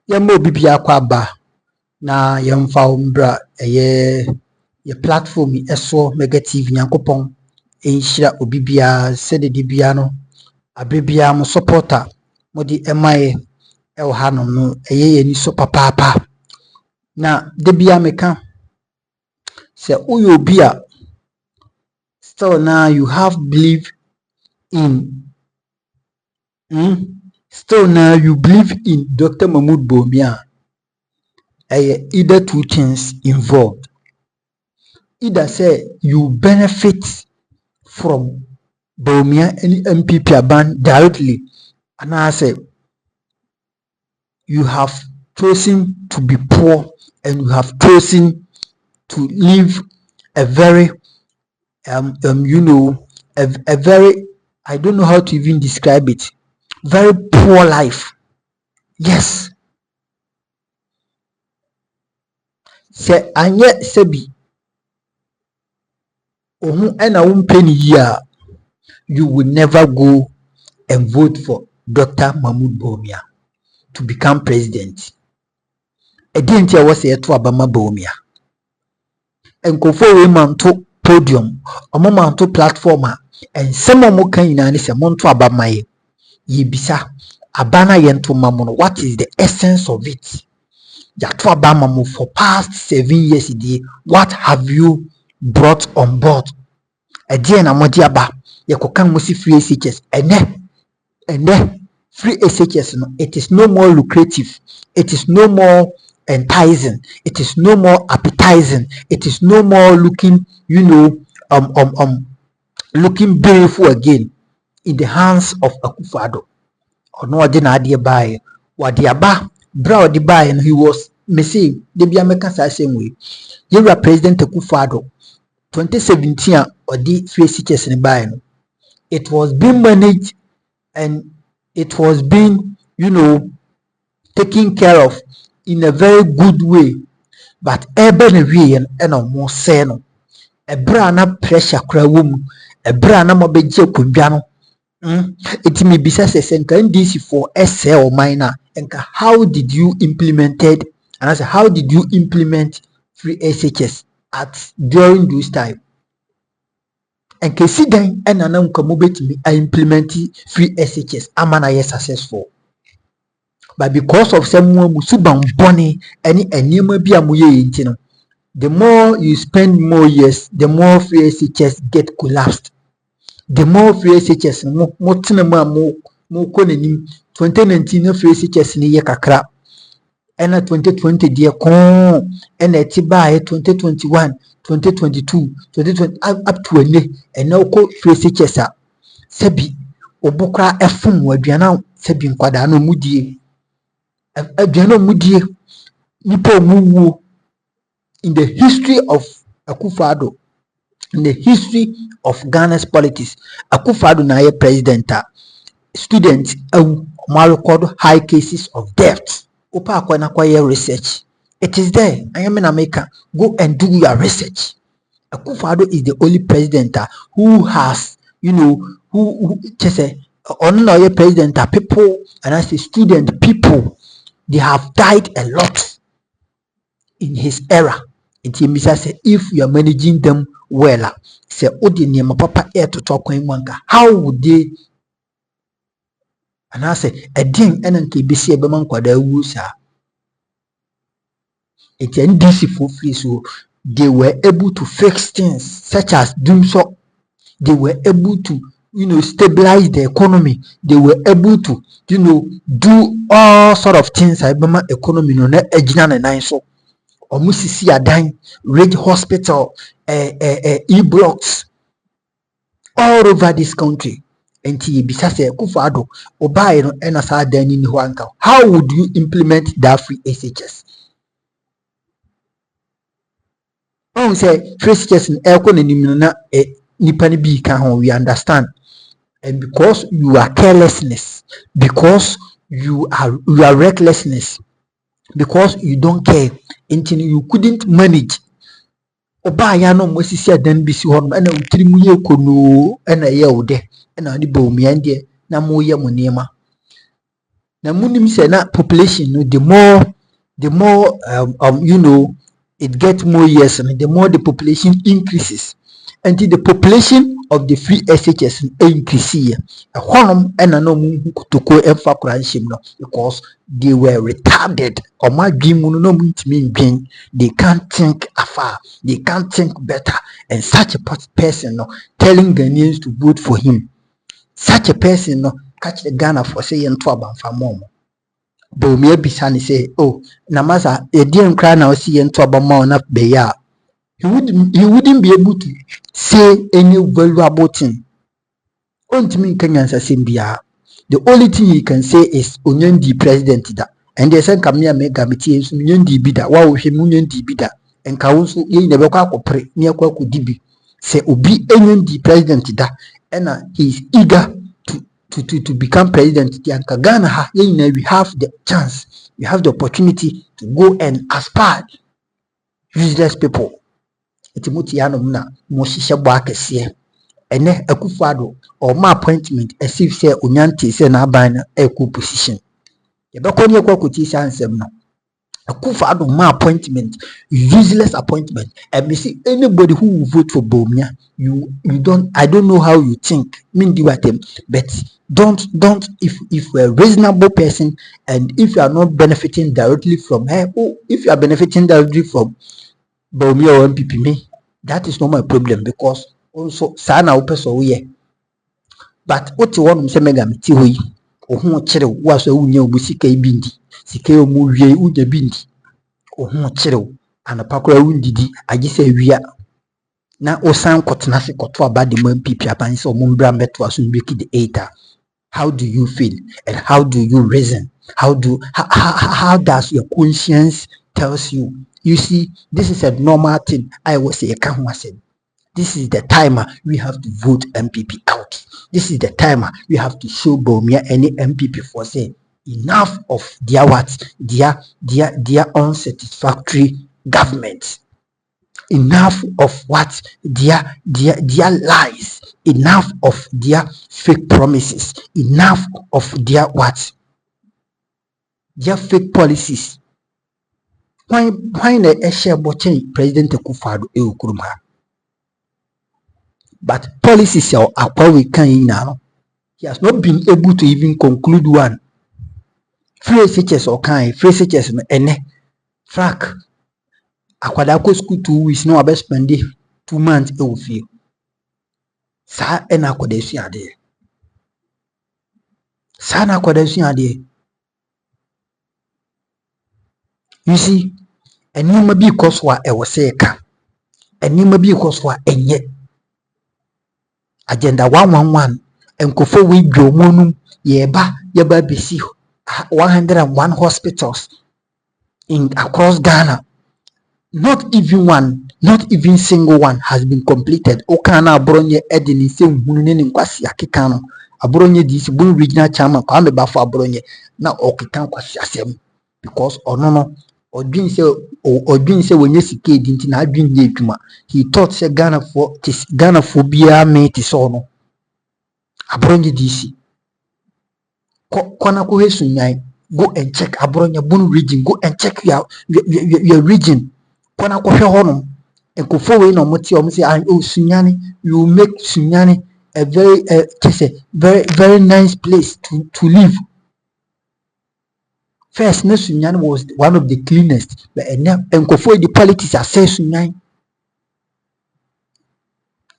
Yammo bibia kwa ba na yamfa umbra ye platform eso negative nyankopon enhyira obibia sede dibia no abrebia mo supporter modi emaye e wo hanom no ni so papa na debia meka se uyo bia still now you have believe in still now you believe in Dr. Bawumia. Either two things involved. Either say you benefit from Bawumia any MPP ban directly, and I say you have chosen to be poor and you have chosen to live a very a very, I don't know how to even describe it, very poor life. Yes. Se anye sebi ohu ena wumpeni ya, you will never go and vote for Dr. Bawumia to become president. Edinti ya wase yetu abama Bawumia. Enkofo we manto podium, omo manto platforma, and some omo kan yinani se monto abama ye. Yibisa abana yentu mamono. What is the essence of it? Yatu abama mo for past 7 years. What have you brought on board? Edie na modi aba yekokan mo si free SHS ene free SHS no, it is no more lucrative, it is no more enticing, it is no more appetizing, it is no more looking looking beautiful again in the hands of Akufo-Addo. Ono odi na ade bae wadi aba bra odi bae and he was missing de bia meka sa same way. Yewra President Akufo-Addo 2017 odi free SHS ni bae no, it was being managed and it was being taken care of in a very good way, but urban way and more say no a brana pressure kra wom a brana mo beje kwadwa no it may be say senka ndc for SL minor enka how did you implemented, and I say how did you implement free SHS at during this time? And kesi den enana nka mo betimi I implement free SHS amana yes successful. But because of some musuban boni any enema bi amuye yinti no, the more you spend more years, the more free SHS get collapsed. The more free SHS mo tena mo konenim 2019 na free SHS ni ye kakra. Ena 2020 die kon ena etiba 2021 2022 2020 up to ene ena uko free SHS a sebi obukra efum waduana sebi nkwada no mudie aduana mudie nipa muwu. In the history of Akufo-Addo, in the history of Ghana's politics, Akufo-Addo na ye president, students record high cases of death. Opa akwana kwa ye research. It is there. I am in America. Go and do your research. Akufo-Addo is the only president who has, who just say, on president, people, and as a student, people, they have died a lot in his era. It means say if you are managing them well, say odinema papa air to talk in wanka, how would they? And I say a ding enanke bisi ebeman kwada wusa. It's NDC for free, so they were able to fix things such as doom so. They were able to stabilize the economy. They were able to do all sort of things. I remember economy no na ejina na nine so. Omusisi adan, Rage Hospital, E-blocks, all over this country. And Bisase Akufo-Addo, Obaye no enasa dani ni huanka. How would you implement that free SHS? On say free SHS in elko ni nimina nipani bi kan, we understand. And because you are carelessness, because you are recklessness, because you don't care until you couldn't manage. Obaye no mosisi adan bisi hono ena utirimu ye kono ena ye ode ena ni Bawumia ndie na mo ye mo niema. na munim say na population no, the more you know, it gets more years, and the more the population increases, until the population of the free SHS increase. A honum and no to go and because they were retarded or my dream no mean they can't think afar, they can't think better, and such a person no telling Ghanaians to vote for him. Such a person no catch the Ghana for saying to about for mom. Bawumia Bisani say, oh, Namaza, a dear cry now see and to about more enough beya. He wouldn't be able to say any valuable thing. The only thing he can say is Union the president da. And they say come here make committee is Union the bida. Wow, he Union the bida. And council ye never pre near kwaku dibi. Say Obi Union the president da. And he is eager to become president. The Ghana ha we have the chance, we have the opportunity to go and aspire useless people. Etimuti yanom na mo hihye bo akese ene Akufo-Addo or my appointment as if say Onyanti say na aban na eku position ye be konye kwakoti sansem no Akufo-Addo my appointment, useless appointment. And me see anybody who will vote for Bawumia, I don't know how you think mean do what but don't if you're a reasonable person, and if you are not benefiting directly from her, or if you are benefiting directly from Bawumia or MPP me, that is not my problem, because also sana upeso we. But what you want to say mega miti hoyi ohun kire wo so wunya obusika ibindi sika omu wie unya bindi ohun kire anapakora wundidi agise wia na osan kotena se koto abade man MPP aban se omu mbra meto aso mbeki the eta. How do you feel and how do you reason? How does your conscience tells you? You see, this is a normal thing. I will say, this is the timer we have to vote MPP out. This is the timer we have to show Bawumia any MPP for say enough of their what? Their unsatisfactory government. Enough of what? Their lies. Enough of their fake promises. Enough of their what? Their fake policies. Why the share watching President Akufo-Addo Ekurum? But policies are what we can now. He has not been able to even conclude one. Free SHS or kind, free SHS ene frack. Akwadako school 2 weeks no abest spend 2 months e will feel. Sa ena akwadesi ade. Sa na akwadesi ade. You see, and you may be cause what I was saying, and you may be cause what and yet agenda 111 and kofo we monum yeba BC 101 hospitals in across Ghana. Not even single one has been completed. Okana abronye edini se hunune ni kwasi akikano abronye this bun regional chairman kwa me bafo abronye na okikan kwasi asem because onono odwin se wonye sike dinti na adwin ye adwuma. He thought say Ghana for bia me ti so no abronye DC kona ko hesu nyai. Go and check abronye bun region. Go and check your region. Kona ko hwe hono enkofo we no moti o say oh Sunyani, you make Sunyani a very nice place to live. First, Sunyani was one of the cleanest, but enkofo the politics are say Sunyani.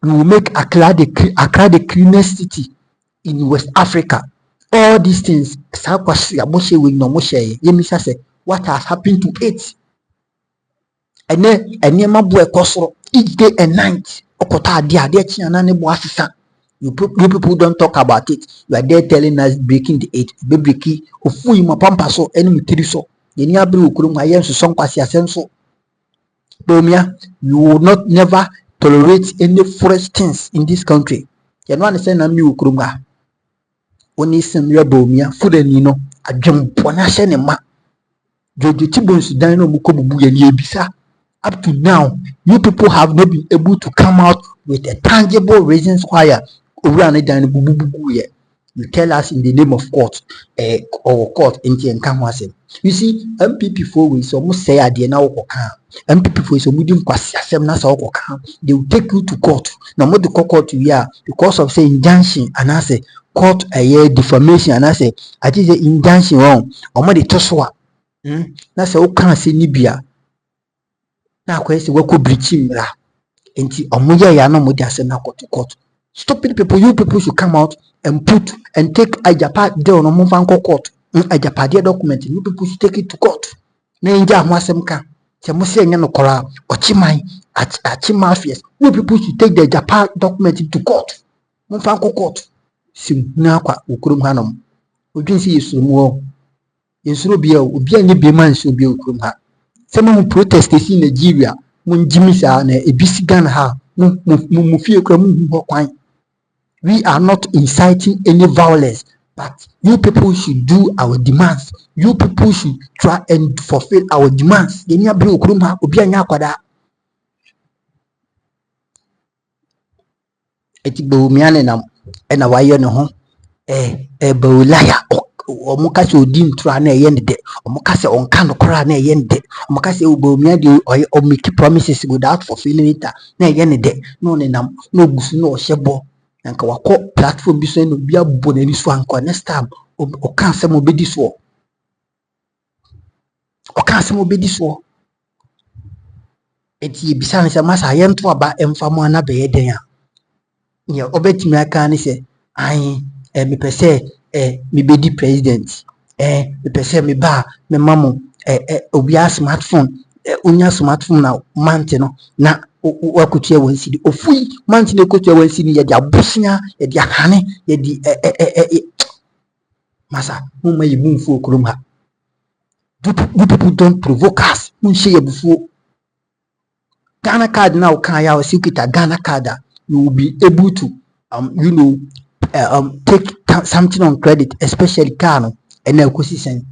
We will make Accra the cleanest city in West Africa. All these things, what has happened to it? And then my boy each day and night. You people don't talk about it. You are there telling us breaking the 8. Baby key of my pampa so enemy so. Bawumia, you will not never tolerate any foreign things in this country. You don't understand I'm new Kurunga. Only some real Bawumia, food and you know, a jump on a shenema. Jojo Tibon's dino mukobu and yebisa. Up to now, you people have not been able to come out with a tangible reasons why we are not done. You tell us in the name of court, or court in the encounter. You see, MPP for we so must say at the now MPP for so moving they will take you to court. Now, what the court we are because of say injunction and I say court a year defamation and I say I think the injunction wrong or more the toswa. That's all can't say Nibia. Now, question what could breach him la. Enti omoya ya no mo dia se na court. Stupid people, you people should come out and put and take a Japan deal no mo fan court. A Japan document, you people should take it to court. Na inja ho asem ka. Se mo se nya no kora ochimai achi mafias. You people should take the Japan document to court. Mo fan court. Sim na kwa ukurum hanom. Odwin si yesu mu yesuro bia obi anye be man so bia ukurum ha. Se mo protest in Nigeria. Mun jimisa na ebisi Ghana ha mu fie kra mu ho kwan. We are not inciting any violence, but you people should do our demands. You people should try and fulfill our demands. Yeni abri okurum ha obi anya akwada. Eti Bawumia na wayo ne ho Bawulaya omuka se odi ntura na eye ndede omuka se onka no kora na eye ndede omuka se Bawumia de o make promises without fulfilling it na eye ndede no ne nam no gusu no ohye nka wako platform bi so no bia bo na ni so anko next time o kan se mo bedi so eti bisa ne se masa ye nto aba emfa mo na be ye den a ye obetimi aka ne se ai me pese me bedi president me pese me ba me mamo obi a smartphone unya smartphone na mante no na wakutia wansidi ofui mante ne kotia wansidi ye dia bosia ye dia hane ye di masa mumma yi mumfu okurum ha. You people don't provoke us. Munshi ye bufu Ghana card now can ya secret Ghana card you will be able to take something on credit, especially Kano and now Kosisen.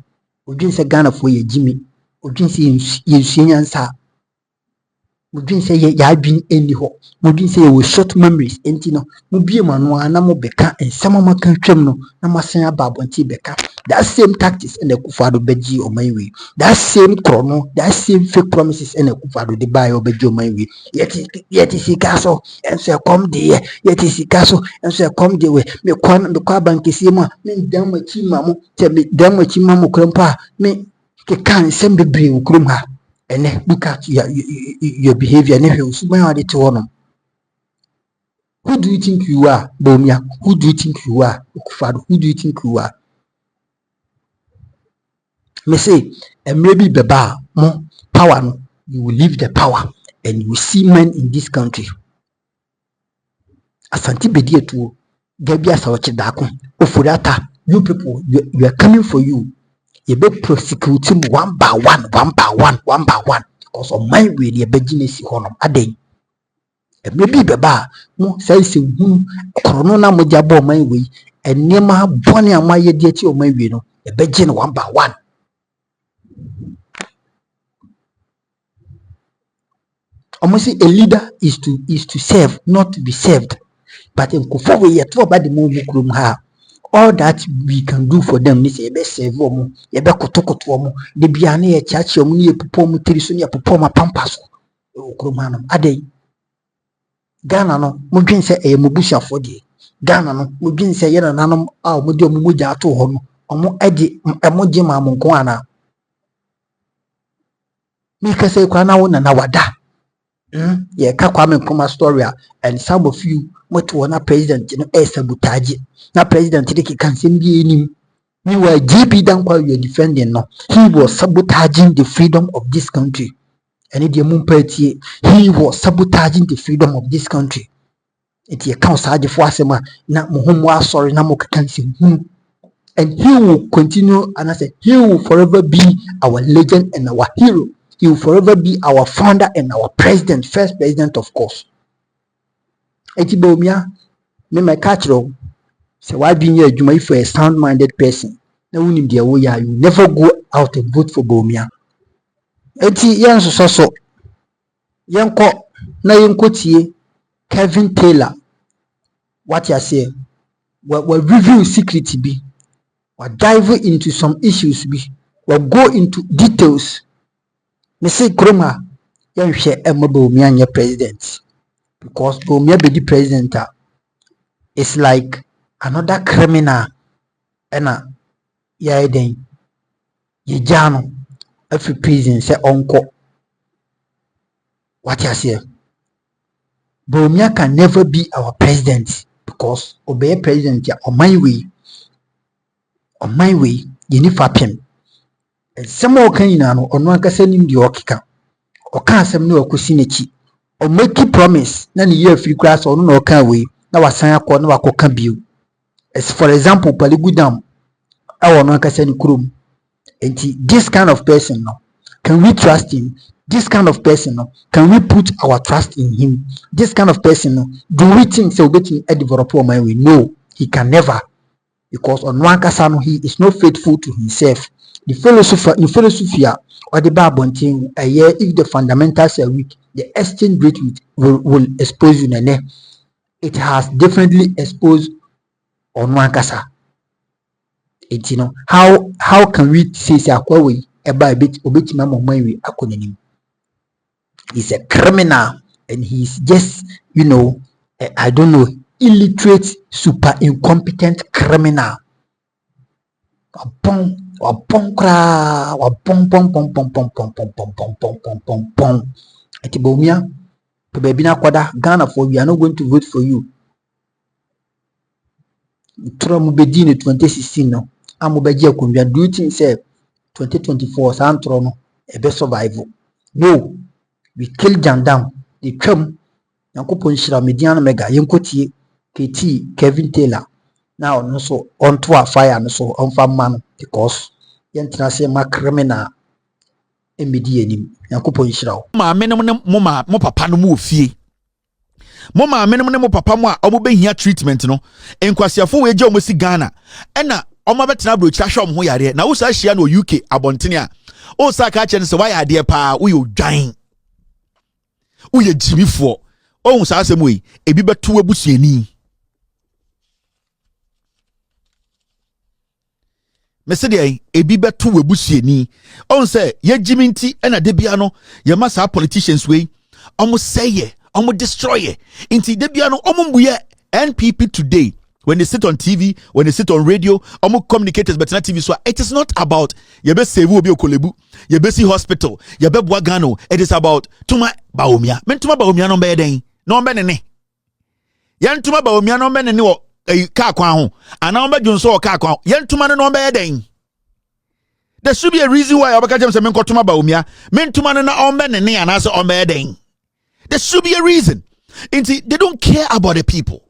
Ujin say Ghana for ye Jimmy. Ujin say you see answer. Ujin say ya been any ho. Ujin say we short memories. Entino. Mubi manwa na mo beka and some of my country no na masanya babonti beka. That same tactics and the Kufado beji or my way. That same chrono, that same fake promises and the Kufado de buy or beji or my way. Yet is castle and say come there. Yet is castle and say come the way. Me quan the carbon kisima, me damn chimamu, tell me damn chimamu crumpa, me can send the brave crumha. And then look at your behavior. And if you smile it to one. Who do you think you are, Bawumia? Who do you think you are, Kufado? Who do you think you are? Me say, and maybe beba more power, no, you will leave the power and you will see men in this country. Asanti bedie to Gabia Sawachidako, Ofurata, you people, you are coming for you. You be prosecuting one by one. Because of my way, you be jinesi honor a day. And maybe beba more says who corona mojabo my way, and Nema Bonnie and my deity of my way, no, a begin one by one. Almost a leader is to serve, not to be served. But in Kufawe yet about the move ha. All that we can do for them is a best save woman, a bekotoko woman, the biane a church or me popomu terisunia popoma pampas. Okrumanum ade Ghana no mudwin se e mubusha fodi Ghana no mudwin se yena nanom a mudi omumuja ato ho no omo ade emoje ma monko ana mi kase kwa na wona na wada yeah, Kwame Nkrumah story, and some of you what one president, sabotage. Now president can send you were GB than while you're defending. No, he was sabotaging the freedom of this country. And he was sabotaging the freedom of this country. It accounts for Asema, not Muhumwa, sorry, Namoka can see him. And he will continue, and I said, he will forever be our legend and our hero. He will forever be our founder and our president, first president, of course. Eti Bawumia, me my catcher. So why being here, you for a sound-minded person? No one in the way you never go out and vote for Bawumia. Eti yan so yanko na yanko tie Kevin Taylor. What you say? will review secret be, will dive into some issues be, will go into details. Me say Kroma, yan share Emma Bawumia your president. Because Bawumia be the president, it's like another criminal. Ena ya den ye jano every prison say onko. What you say? Bawumia can never be our president because obey president ya on my way, you need fapim. And some more can you know on one person in the okika or can't some no kusinechi or make a promise none year free grass or no can we now a sign up no wako can be. As for example, Paligudam, our no can krum. And this kind of person no, can we trust him? This kind of person no, can we put our trust in him? This kind of person no, do we think so getting a developer on my way? No, he can never. Because on one casano he is not faithful to himself. The philosophy or the Bible thing a year if the fundamentals are weak, the exchange rate will expose you. It has definitely exposed on one casa. It you know how can we say Akwawi about a bit mama we akonim? He's a criminal and he's just I don't know, illiterate, super incompetent criminal. Ati Bawumia, baby na kwada Ghana for we are not going to vote for you. Trump bedi in 2016 no. Amubeji akunbia do you think say 2024 Santro no ebe survival? No, we kill Jandam. They come Yankopon Shira Mediana Mega Yenkotie KT Kevin Taylor. Now no so on to a fire no so on farm man because yentina say ma criminal emedi enim Yankopon Shira. Ma menem ne mo papa no mu ofie. Mo ma menem ne mo papa mo a omo behia treatment no. Enkwasiafo we je omo si Ghana. Ena omo betena brochira hwe omo ho yare. Na wo sa hia no UK abontene a. O sa ka che ne se wa yade pa wo ye odwan. Wo ye jimifo. O sa asem we ebi beto abusuani. Mesede ebi beto abusuani. On say ye jiminti ena de bia no ye masa politicians we omo say omo destroy inti de bia no omo mbuye NPP today when they sit on TV, when they sit on radio, omo communicators but not TV so it is not about ye be save obi Korle-Bu, ye be see hospital, ye be Bwagano. It is about Tuma Bawumia. Men Tuma Bawumia no be den. No be ne. Yan Tuma Bawumia no be ne wo ka kwan ho. Ana omba junso ka kwan. Yan Tuma no be den. There should be a reason why Obaka James men ko Tuma Bawumia. Men Tuma no omba ne ana so omba den. There should be a reason. They don't care about the people.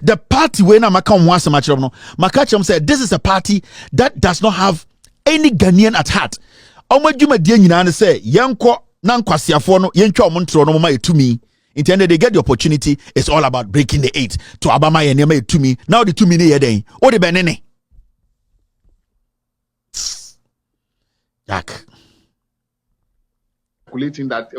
The party when I come once a match no Makacham said this is a party that does not have any Ghanaian at heart. Omajuma die nyina say yenko na nkwasiafo no yentwa omontro no mama etumi. In the end they get the opportunity. It's all about breaking the eight to abama ye nema etumi. Now the 2 minute ye den. O de benene. Jack. Calculating that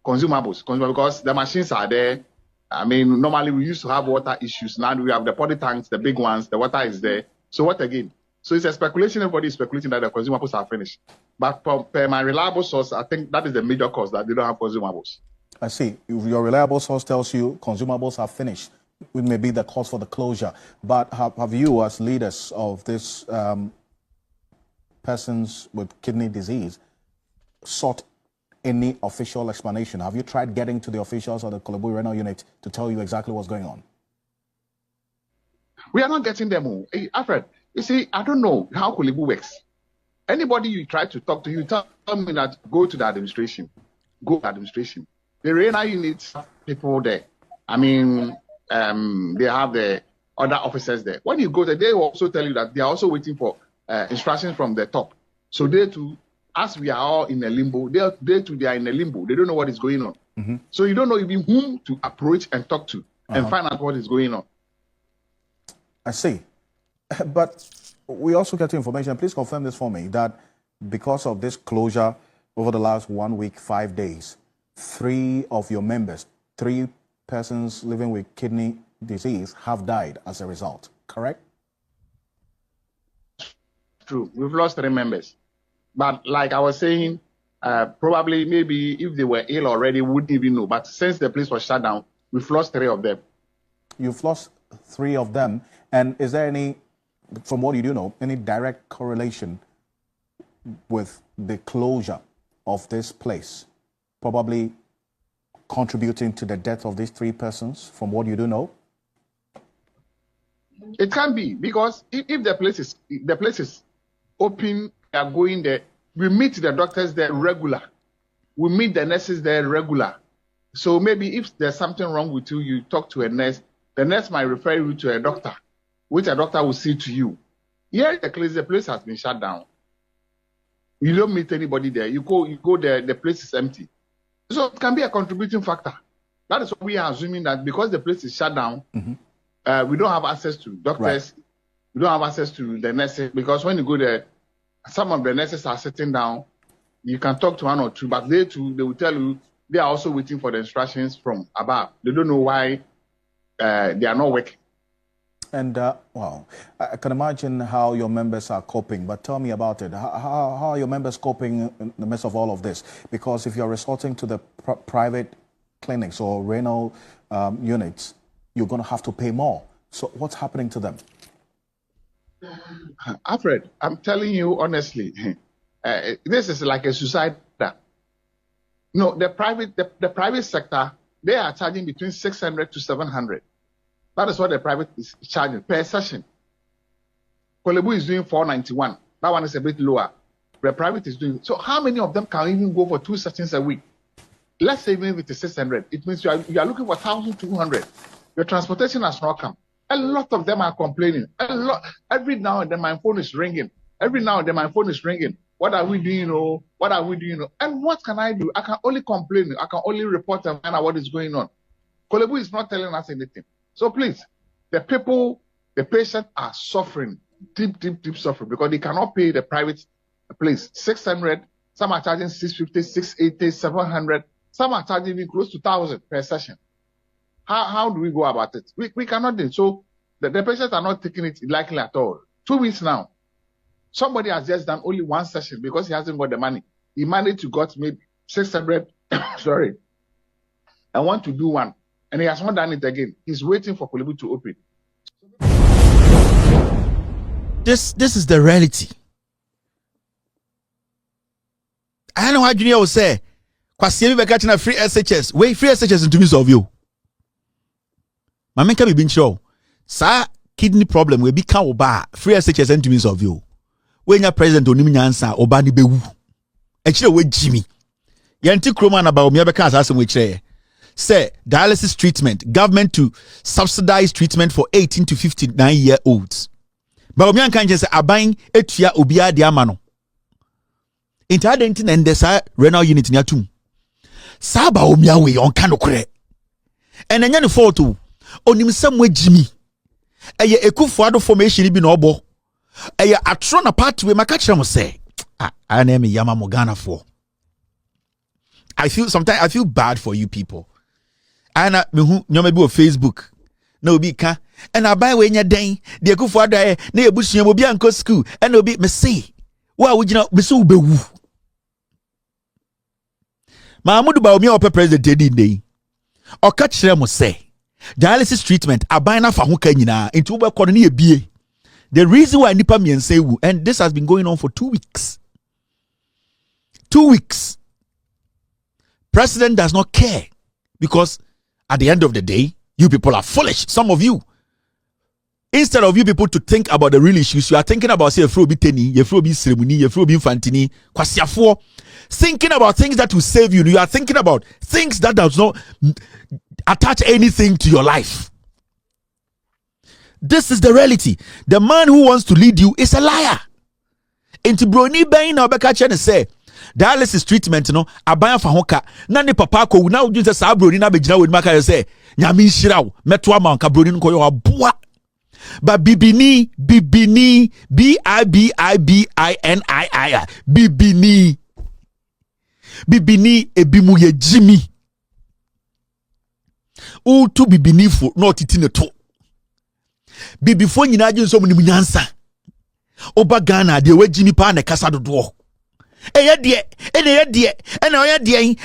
consumables because the machines are there. I mean, normally we used to have water issues. Now we have the potty tanks, the big ones, the water is there. So what again? So it's a speculation, everybody is speculating that the consumables are finished. But per my reliable source, I think that is the major cause that they don't have consumables. I see. If your reliable source tells you consumables are finished, it may be the cause for the closure. But have you, as leaders of this persons with kidney disease, sought any official explanation? Have you tried getting to the officials of the Korle-Bu renal unit to tell you exactly what's going on? We are not getting them. Hey, Alfred, you see, I don't know how Korle-Bu works. Anybody you try to talk to, you tell me that go to the administration. Go to the administration. The renal unit people there. I mean, they have the other officers there. When you go there, they will also tell you that they are also waiting for instructions from the top. So they too, as we are all in a limbo, they are in a limbo. They don't know what is going on. Mm-hmm. So you don't know even whom to approach and talk to and find out what is going on. I see. But we also get information, please confirm this for me, that because of this closure over the last 1 week, 5 days, 3 of your members, 3 persons living with kidney disease have died as a result. correct? True. We've lost 3 members. But like I was saying, probably maybe if they were ill already, we wouldn't even know. But since the place was shut down, we've lost 3 of them. You've lost 3 of them. And is there any, from what you do know, any direct correlation with the closure of this place probably contributing to the death of these 3 persons, from what you do know? It can be, because if the place is open, we are going there. We meet the doctors there regular. We meet the nurses there regular. So maybe if there's something wrong with you, you talk to a nurse. The nurse might refer you to a doctor, which a doctor will say to you. Here, the place has been shut down. You don't meet anybody there. You go there, the place is empty. So it can be a contributing factor. That is what we are assuming, that because the place is shut down, we don't have access to doctors. Right. We don't have access to the nurses, because when you go there, some of the nurses are sitting down. You can talk to 1 or 2, but they will tell you they are also waiting for the instructions from above. They don't know why they are not working. And, wow, I can imagine how your members are coping, but tell me about it. How are your members coping in the midst of all of this? Because if you're resorting to the private clinics or renal units, you're going to have to pay more. So what's happening to them? Alfred, I'm telling you honestly, this is like a suicide. No, the private sector, they are charging between 600 to 700. That is what the private is charging per session. Korle-Bu is doing 491. That one is a bit lower. The private is doing. So how many of them can even go for 2 sessions a week? Let's say even with the 600, it means you are looking for 1,200. Your transportation has not come. A lot of them are complaining. Every now and then my phone is ringing. What are we doing? Oh, what are we doing? And what can I do? I can only complain. I can only report and find out what is going on. Korle-Bu is not telling us anything. So please, the patients are suffering, deep suffering, because they cannot pay the private place. 600, some are charging 650, 680, 700, some are charging even close to 1,000 per session. How do we go about it? We cannot do it. So the patients are not taking it lightly at all. 2 weeks now, somebody has just done only 1 session because he hasn't got the money. He managed to got maybe 600, sorry, I want to do 1. And he has not done it again. He's waiting for Korle-Bu to open. This is the reality. I know how Junior will say, "Kwasi be catching a free SHS. Wait, free SHS into me solve you." Mama can be been show. Sa kidney problem we be can oba free SHS into me solve you. When your president onimi nyansa oba ni bewu. Actually we Jimmy. Yanti kroma na Bawumia be kan asem we kire. Say dialysis treatment, government to subsidize treatment for 18 to 59-year-olds. Bawumia kan say aban etua obia de amano. Inti adentin ende sa renal unit ni atum. Sa Bawumia we on kan okre. Enenya ne fault o. Onim samwe Jimmy. Eye Ekufuado formation bi na obo. Eye atro na part we maka kire mo say. I name Yama Mogana for. Sometimes I feel bad for you people. And me who nyoma bi on Facebook. Na obi ka and abai we nya den de Ekufuado e na ebusua obi anko school and obi me say wa wugina me so bewu. Mahmoud Bawumia ope president dey dey. O ka kire mo say dialysis treatment abai na fa ho ka nyina into ube kɔ ne ebie. The reason why nipa miense wu, and this has been going on for 2 weeks. 2 weeks. President does not care because at the end of the day, you people are foolish. Some of you, instead of you people to think about the real issues, you are thinking about say Efrobi Teni, Efrobi Ceremony, Efrobi Infantini, Kwasiafo, thinking about things that will save you. You are thinking about things that does not attach anything to your life. This is the reality. The man who wants to lead you is a liar. Into broni ben na obeka che ne say dialysis treatment no aban fa hoka na ne papa ko na udun say sa broni na begina we maka say nyame nhira wo meto ama nka broni nko yo aboa ba bibini bibini bibini ebimu ye Jimmy u to bibini fo no titi ne to before nyina agye so mu nyansa oba Ghana de we Jimmy pa na kasa dodo eye de ene oye de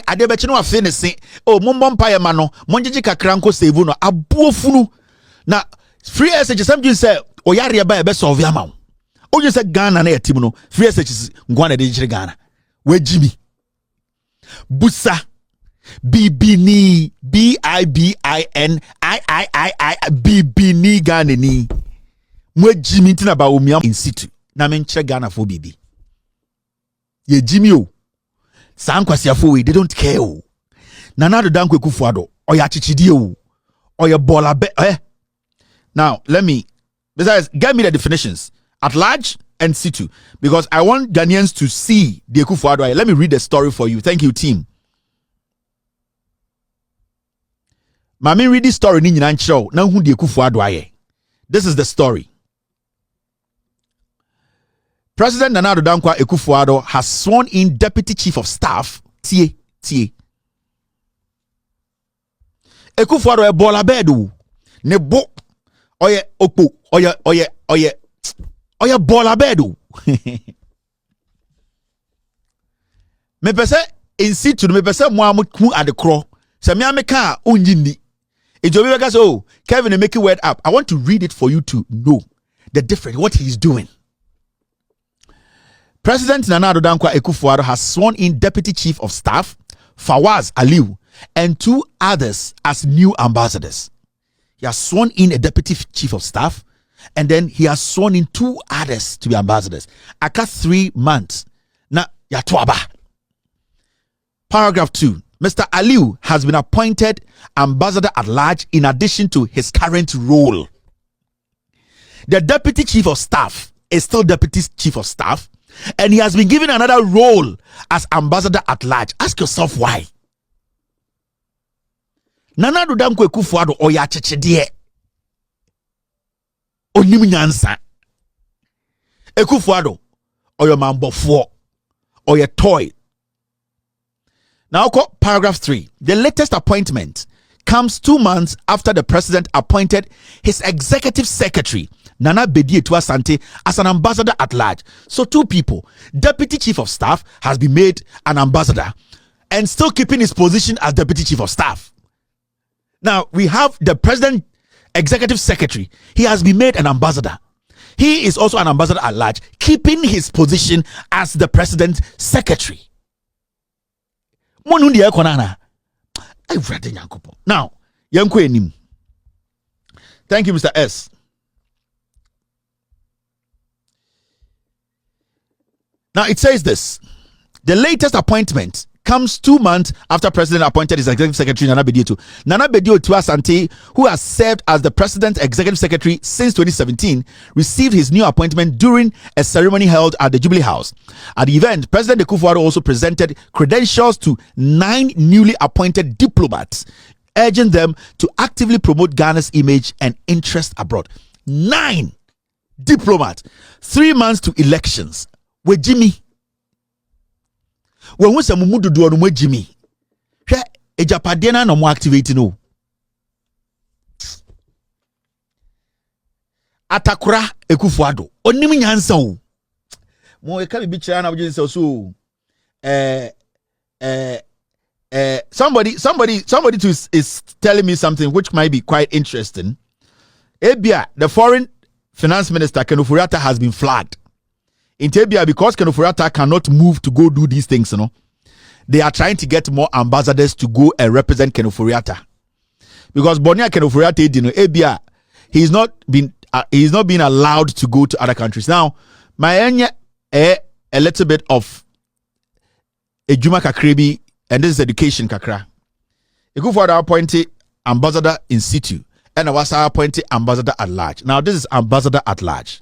ade be che no afi ne se o mombom pa ye ma no monjeje kakra nko save no abuofunu na free SH samjin say oyare ba e be solve ama o je say Ghana na yatim no free SH ngwana de jire Ghana we Jimmy busa bibini bibini bibini Ghana ni mwe Jimmy tina Bawumia in situ na menche Ghana for bibi ye Jimmy o sankwasiafo we they don't care o Nana Danko Kufuado oya chichidie o oya bola be now besides get me the definitions at large and situ because I want Ghanaians to see the Kufuado. Let me read the story for you. Thank you, team. Mami read this story ni nyina nchiro na hu the Kufuado aye. This is the story. President Nana Dankwa Ekufuado has sworn in Deputy Chief of Staff Tie. Ekufuado e bola bedu ne bo oye okpo oye bola bedu. Me pese in situ me pese mo amu adekro se me ameka onjindi ejobi beka so Kevin make word up. I want to read it for you to know the difference what he's doing. President Nana Dankwa Ekufuado has sworn in Deputy Chief of Staff Fawaz Aliu and 2 others as new ambassadors. He has sworn in a Deputy Chief of Staff and then he has sworn in 2 others to be ambassadors. Aka 3 months. Na yatwaba. Paragraph 2. Mr. Aliu has been appointed ambassador at large in addition to his current role. The Deputy Chief of Staff is still Deputy Chief of Staff. And he has been given another role as ambassador at large. Ask yourself why. Nana Dankwa Ekufuado oya chechedie. Onim nyansa. Ekufuado oya mambofo. Oya toy. Now paragraph 3. The latest appointment comes 2 months after the president appointed his executive secretary Nana Bedietu Asante as an ambassador at large. So 2 people. Deputy Chief of Staff has been made an ambassador and still keeping his position as Deputy Chief of Staff. Now we have the president executive secretary. He has been made an ambassador. He is also an ambassador at large, keeping his position as the president secretary. Now, thank you, Mr. S. Now it says this. The latest appointment comes 2 months after President appointed his executive secretary Nana Bedietu. Nana Bedietu Asante, who has served as the president's executive secretary since 2017, received his new appointment during a ceremony held at the Jubilee House. At the event, President Ekufuado also presented credentials to 9 newly appointed diplomats, urging them to actively promote Ghana's image and interest abroad. 9 diplomats, 3 months to elections. With Jimmy. When we say Mumudu do no Jimmy. She e Japadena no mo activate no. Atakura Ekufuado. Onim nyansa o. Mo e ka bi kira na wo say so somebody is telling me something which might be quite interesting. Ebia, the foreign finance minister Kenufuriata has been flagged. In Tebia, because Kenufuriata cannot move to go do these things, they are trying to get more ambassadors to go and represent Kenufuriata. Because Bonia Kenufuriata, Ebia, he's not been allowed to go to other countries. Now, my a little bit of Ejuma Kakrebi, and this is education kakra. Ekufuado appointed ambassador in situ, and I was appointed ambassador at large. Now, this is ambassador at large.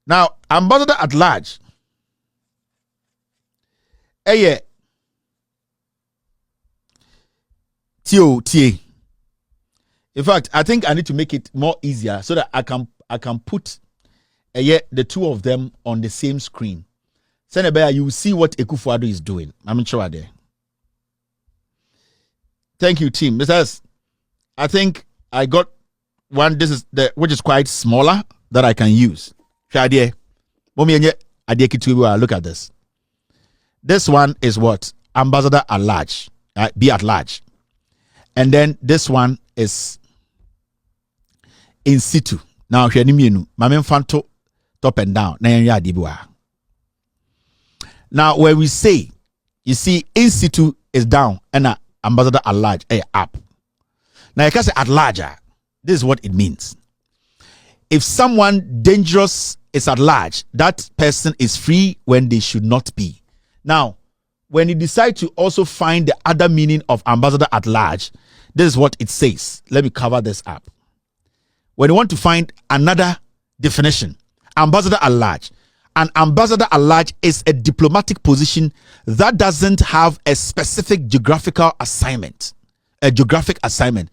Now, ambassador at large. In fact, I think I need to make it more easier so that I can put the 2 of them on the same screen. Senebea, you will see what Ekufuado is doing. I'm sure there. Thank you, team. Mrs. I think I got one. This is the which is quite smaller that I can use. Look at this. This one is what? Ambassador at large. Be at large. And then this one is in situ. Now, here Mamen Fanto top and down. Now, when we say, you see, in situ is down and ambassador at large up. Now, I can say at large. This is what it means. If someone dangerous is at large, that person is free when they should not be. Now, when you decide to also find the other meaning of ambassador at large, this is what it says. Let me cover this up. When you want to find another definition, ambassador at large. An ambassador at large is a diplomatic position that doesn't have a specific geographical assignment. A geographic assignment.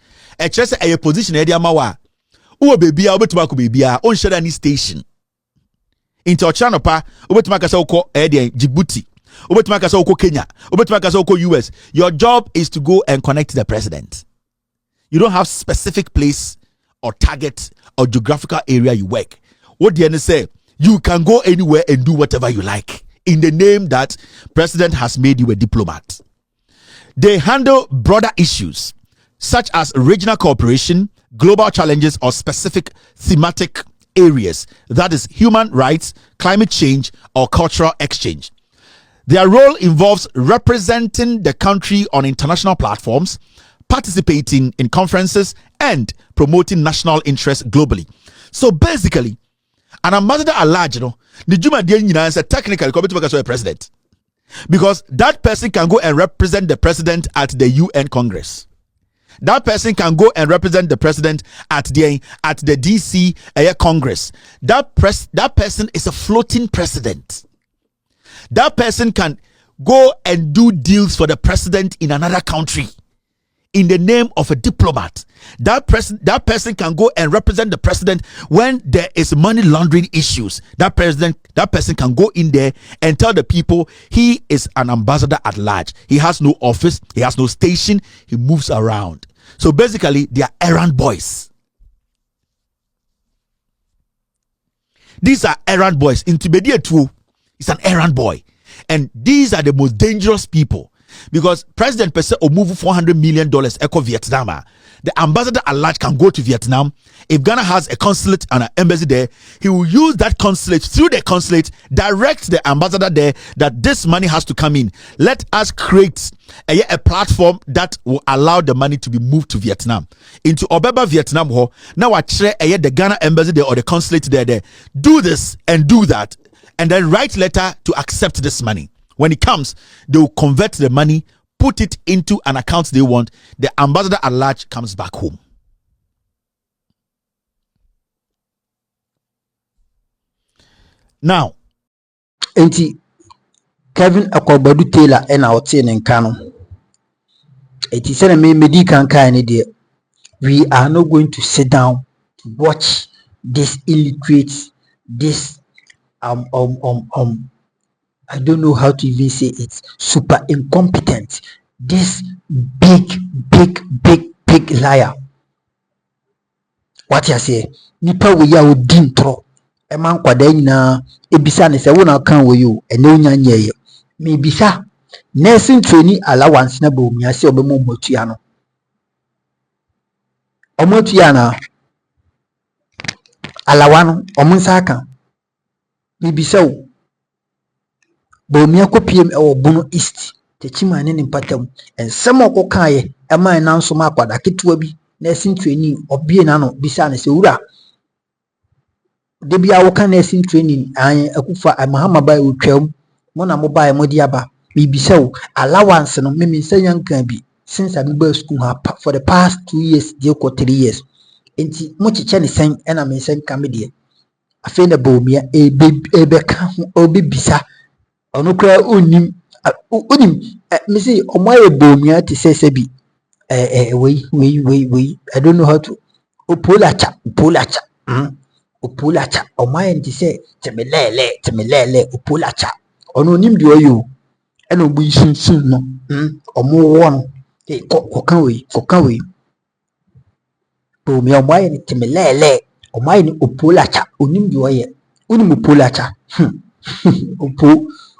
Just a position area mawa. Uwa baby a obetu mako baby a on share any station. Into China pa obetu makasa uko Djibouti. Obetu makasa uko Kenya. Obetu makasa uko US. Your job is to go and connect the president. You don't have specific place or target or geographical area you work. What do you say? You can go anywhere and do whatever you like in the name that president has made you a diplomat. They handle broader issues such as regional cooperation, global challenges, or specific thematic areas, that is human rights, climate change, or cultural exchange. Their role involves representing the country on international platforms, participating in conferences, and promoting national interests globally. So basically, an ambassador at large, the Juma is a technical president, because that person can go and represent the president at the UN Congress. That person can go and represent the president at the DC Congress. That person is a floating president. That person can go and do deals for the president in another country in the name of a diplomat. That person can go and represent the president when there is money laundering issues. That person can go in there and tell the people he is an ambassador at large. He has no office, he has no station, he moves around. So basically, they are errand boys. These are errand boys. Intermediate too is an errand boy, and these are the most dangerous people. Because President Pese will move $400 million echo Vietnam. The ambassador at large can go to Vietnam. If Ghana has a consulate and an embassy there, he will use that consulate, through the consulate, direct the ambassador there that this money has to come in. Let us create a platform that will allow the money to be moved to Vietnam. Into Obeba Vietnam. Now I try the Ghana embassy there or the consulate there. Do this and do that, and then write letter to accept this money. When it comes, they will convert the money, put it into an account they want. The ambassador at large comes back home. Now, Kevin Akwabadu Taylor and our team in Kano. It is a medical idea. We are not going to sit down to watch this illiterate, this I don't know how to even say it, super incompetent, this big liar. What you say? Nipa we ya odin tro. E man kwada nyina ebisa ne se wo na kan we you ene onya nyeye. Me bisa nursing training allowance na Bawumia se obemo motua no. Omotua na alawano omunsa kan. Me bisa wo Bawumia ko PM e Bono East te chimane ne mpatam ensem okokaye e man na nso makwada ketewa bi nursing training obie na no bisa ne se wura debia woka nursing training an akufa Mahama bai otwam mo na mo bai mo diaba me bisa wo allowance no me nsanya nkan bi since I be school for the past 2 years dey ko 3 years enti mo chiche ne sen e na me sen kam de afi na Bawumia e be ka ho obi bisa ono kra onim me say omoye Bawumia ti sese bi we I don't know how to opolacha omoye ti say temelele opolacha ono nim de oyo eno bu sunsun no omo won kokawe Bawumia omwaye ni timelele omwaye ni opolacha onim de oye onim opolacha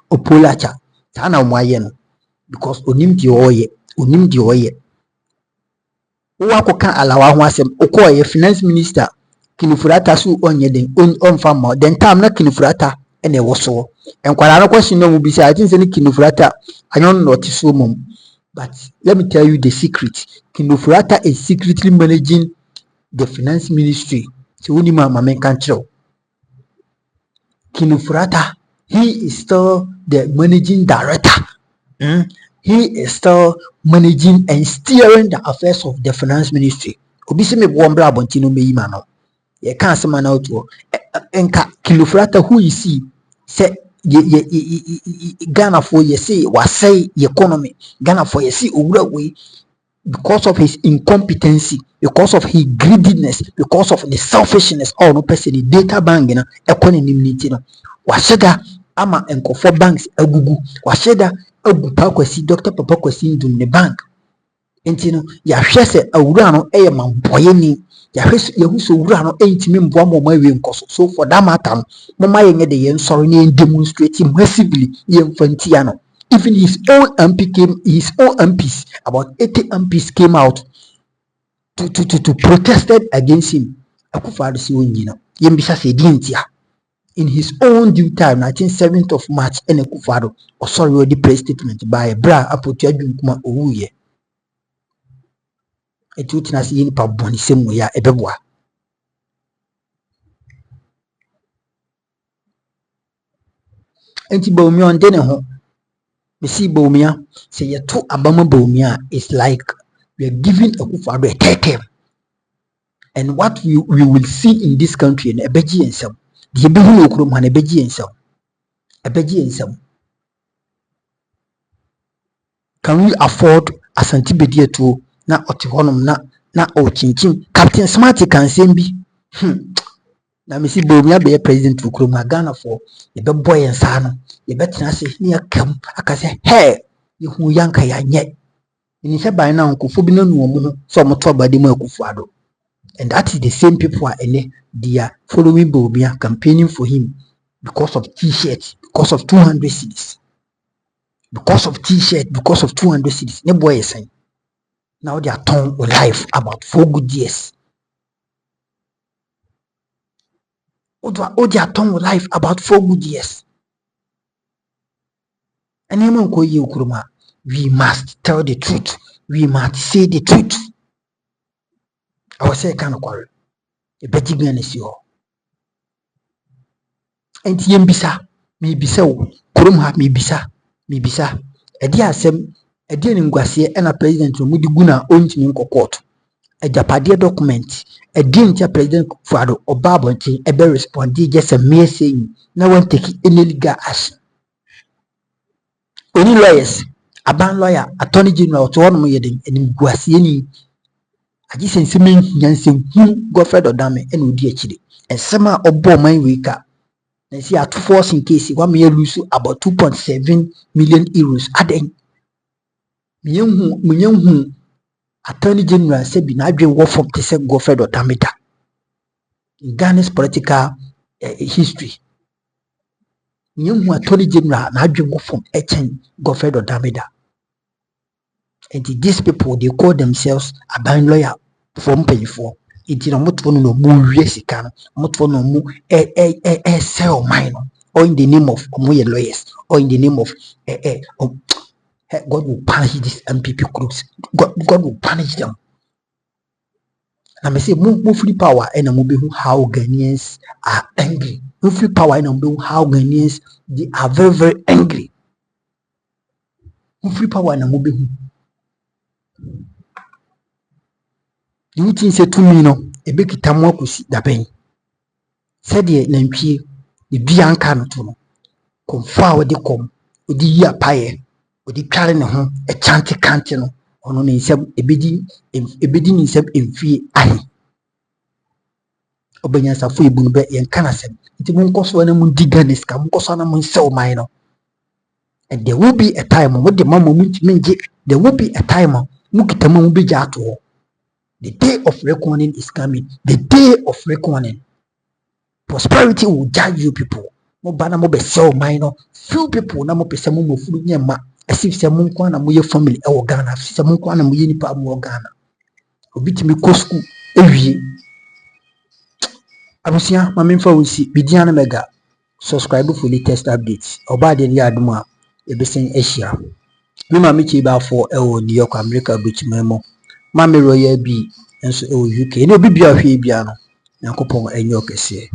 opolacha sana omwaye no because onim de oye wo akoka alawa ho asem okoye finance minister kinifurata so onye den onfa ma den time na kinifurata ene wo so enkwara no question no mu bi say I think say ni kinifurata anyon not so mum. But let me tell you the secret. Kinofurata is secretly managing the finance ministry. So when you mama can tell Kinofurata, he is still the managing director. He is still managing and steering the affairs of the finance ministry. Obisi me bombla bontino me imano. Ye can't say man out to enka Kinofurata who you see say Ghana for you see was say economy Ghana for you see way because of his incompetency, because of his greediness, because of the selfishness or no person data bank na economy no washeda ama enkofo banks agugu washeda agupa kwasi Dr Papa kwasi ndum ne bank enti no ya hwese awura no eye mamboye ni ya hwese yahuso wura no entimi mboa mo mawe nkoso. So for that matter mama yenye de yen sorry ni demonstrate massively yen fantia no. Even his own MPs, about 80 MPs came out to protested against him. Akufo-Addo si wonyina yembisa se dintia in his own due time 19th of March and Akufo-Addo sorry we the press statement by bra apotu adwunkuma owuye etutina se yini pa boni semu ya ebeboa enti Bawumia onde ne ho we see Bawumia say you to abama Bawumia is like we are giving Akufo-Addo a third term. And what we will see in this country in ebeji ensem the ebehu okrom han ebeji ensem can we afford asanti bedie to na otihonom na ochinchin Captain Smart can say bi na me see Bawumia be president okrom na Ghana for ebeboy ensa no ebetena se ne akam aka se hey yehu yanka ya nye ni se ban na nkofo bi na nuomu no so mo to bade mu Akufo-Addo. And that is the same people they are following Bawumia, campaigning for him because of t-shirts, because of 200 cedis. Because of t-shirt, because of 200 cedis. No boy is saying. Now they are torn with life about 4 good years. Oh, they are torn with life about 4 good years. And we must tell the truth. We must say the truth. I was saying kind of quarrel. A betting man is your. And yembisa, me bisa, kurum ha me bisa. A dear sem, a dear Nguasia and a president to Mudiguna owns me in court. A Japadia document, a dear president Fado or Babonti, a bear respond, just a mere saying, no one take any legal action. Only lawyers, a ban lawyer, attorney general to one more and Nguasiani. I just send some Yansen, Godfred or Dame, and would dear chili, and summer or bomb my weaker. And see, at force in case 1 year lose about 2.7 million euros. Adding Myung Attorney General said, be not dream war from the same Godfred or Damita in Ghana's political history. Myung Attorney General, not dream war from Echen Godfred or Damita. And these people, they call themselves a band lawyer from pay for. It is not one no more resican, not one no more sell mine, or in the name of Omoye lawyers, or in the name of God will punish these MPP groups. God will punish them. And I say, move free power and I'm moving how Ghanaians are angry. Move free power and I'm moving how Ghanaians they are very, very angry. Move free power and I'm moving. You think say to me no e be kitamwa kusi da ben said ye nantwie e duanka no to no komfa wo de kom odi yi apaye odi tware ne ho e chante kante no ono ne nsem ebedi ne nsem emfie ahe obanya safo ebunu be yen kana sem nti mun koso na mun diganis ka mun koso na mun sew mine no. And there will be a time when the mama there will be a time Mukitama mubejato. The day of reckoning is coming. The day of reckoning. Prosperity will judge you people. Mo bana mo be sell minor. Few people na mo pese mo fulu nyema. As if se mo kwa na mo ye family e wo Ghana. Se mo kwa na mo ye nipa mo Ghana. Obitimi ko school ewie. Abusia mamemfa wonsi bidiana mega. Subscribe for latest updates. Oba de ya aduma ebesen Asia. Me ma me chiba for ewo New York America bit memo. Ma me royal bi enso ewo UK. Ne obi bia hwe bia no. Yakopon enyo kese.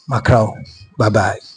Macron. Bye bye.